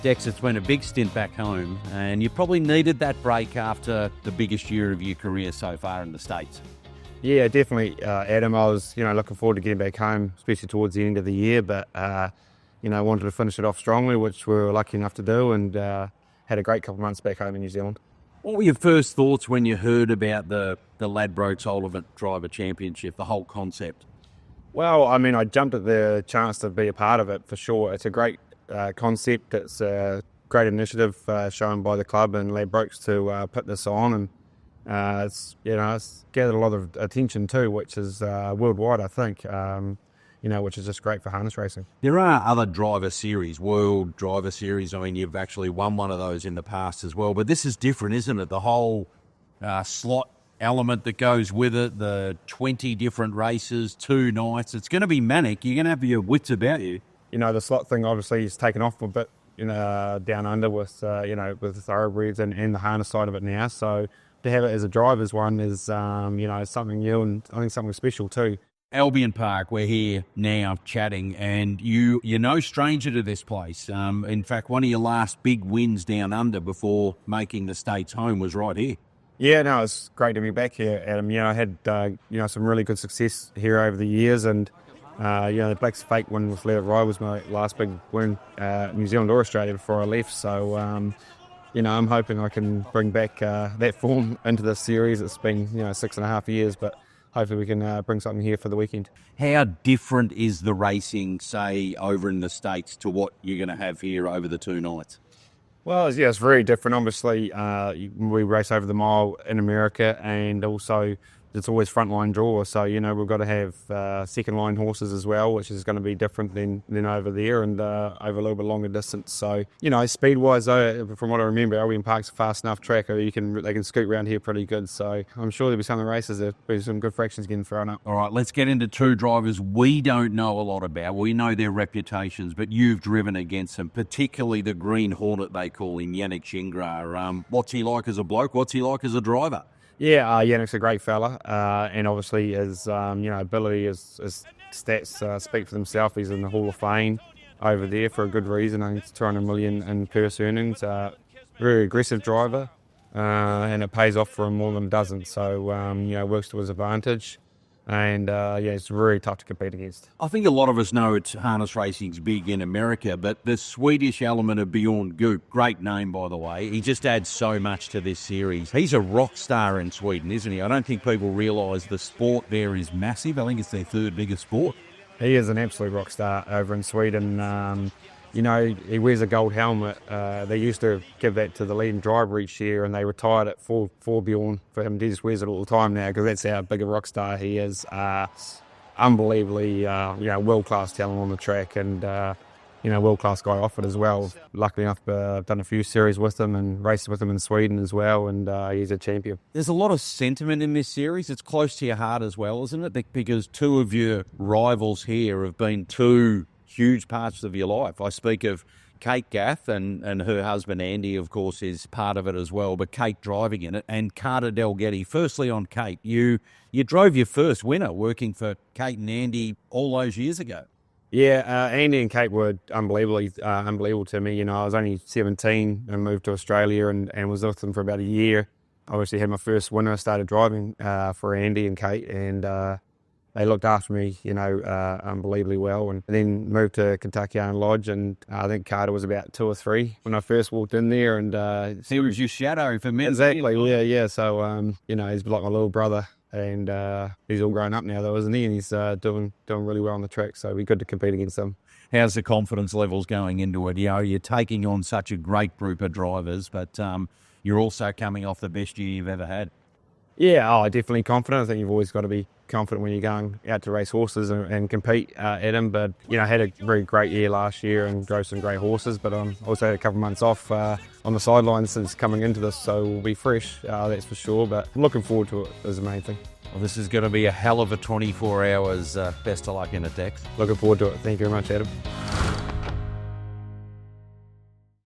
Dex, it's been a big stint back home, and you probably needed that break after the biggest year of your career so far in the States. Yeah, definitely, Adam. I was, looking forward to getting back home, especially towards the end of the year. But wanted to finish it off strongly, which we were lucky enough to do, and had a great couple of months back home in New Zealand. What were your first thoughts when you heard about the Ladbrokes Ultimate Driver Championship, the whole concept? Well, I jumped at the chance to be a part of it for sure. It's a great concept. It's a great initiative shown by the club and Ladbrokes to put this on, and it's gathered a lot of attention too, which is worldwide, I think. Which is just great for harness racing. There are other driver series, world driver series. You've actually won one of those in the past as well, but this is different, isn't it? The whole slot element that goes with it, the 20 different races, 2 nights. It's going to be manic. You're going to have your wits about you. The slot thing obviously is taken off a bit, down under with the thoroughbreds and the harness side of it now. So to have it as a driver's one is, something new, and I think something special too. Albion Park, we're here now chatting, and you're no stranger to this place. In fact, one of your last big wins down under before making the States home was right here. Yeah, no, it's great to be back here, Adam. I had some really good success here over the years, and the Black's Fake win with Let It Ride was my last big win, New Zealand or Australia, before I left. So, I'm hoping I can bring back that form into this series. It's been 6.5 years, but hopefully we can bring something here for the weekend. How different is the racing, say, over in the States to what you're going to have here over the 2 nights? Well, yeah, it's very different. Obviously, we race over the mile in America, and also it's always frontline draw. So, we've got to have second line horses as well, which is going to be different than over there and over a little bit longer distance. So, speed-wise, though, from what I remember, Albion Park's a fast enough track. They can scoot around here pretty good. So I'm sure there'll be some of the races, there'll be some good fractions getting thrown up. All right, let's get into 2 drivers we don't know a lot about. We know their reputations, but you've driven against them, particularly the Green Hornet, they call him, Yannick Gingras. What's he like as a bloke? What's he like as a driver? Yeah, Yannick's a great fella, and obviously his ability, his stats speak for themselves. He's in the Hall of Fame over there for a good reason. I think it's 200 million in purse earnings. Very aggressive driver, and it pays off for him more than it doesn't. So works to his advantage. And, it's very tough to compete against. I think a lot of us know it's harness racing's big in America, but the Swedish element of Bjorn Goop, great name, by the way, he just adds so much to this series. He's a rock star in Sweden, isn't he? I don't think people realise the sport there is massive. I think it's their 3rd biggest sport. He is an absolute rock star over in Sweden. He wears a gold helmet. They used to give that to the leading driver each year, and they retired it for Bjorn. For him, he just wears it all the time now because that's how big a rock star he is. Unbelievably, world-class talent on the track, and world-class guy off it as well. Luckily enough, I've done a few series with him and raced with him in Sweden as well, and he's a champion. There's a lot of sentiment in this series. It's close to your heart as well, isn't it? Because 2 of your rivals here have been 2 huge parts of your life. I speak of Kate Gath and her husband Andy, of course, is part of it as well, but Kate driving in it, and Carter Delgetti. Firstly on Kate, you drove your first winner working for Kate and Andy all those years ago. Yeah, Andy and Kate were unbelievable to me. I was only 17 and moved to Australia and was with them for about a year. I obviously had my first winner. I started driving for Andy and Kate, and they looked after me, unbelievably well, and then moved to Kentucky Iron Lodge, and I think Carter was about 2 or 3 when I first walked in there, and he was your shadow for me. Exactly, yeah. So he's like my little brother, and he's all grown up now, though, isn't he? And he's doing really well on the track, so it'd be good to compete against him. How's the confidence levels going into it? You're taking on such a great group of drivers, but you're also coming off the best year you've ever had. Yeah, definitely confident. I think you've always got to be confident when you're going out to race horses and compete at them. But, I had a very great year last year and drove some great horses, but I also had a couple of months off on the sidelines since coming into this, so we'll be fresh, that's for sure. But I'm looking forward to it is the main thing. Well, this is going to be a hell of a 24 hours. Best of luck in it, Dex. Looking forward to it. Thank you very much, Adam.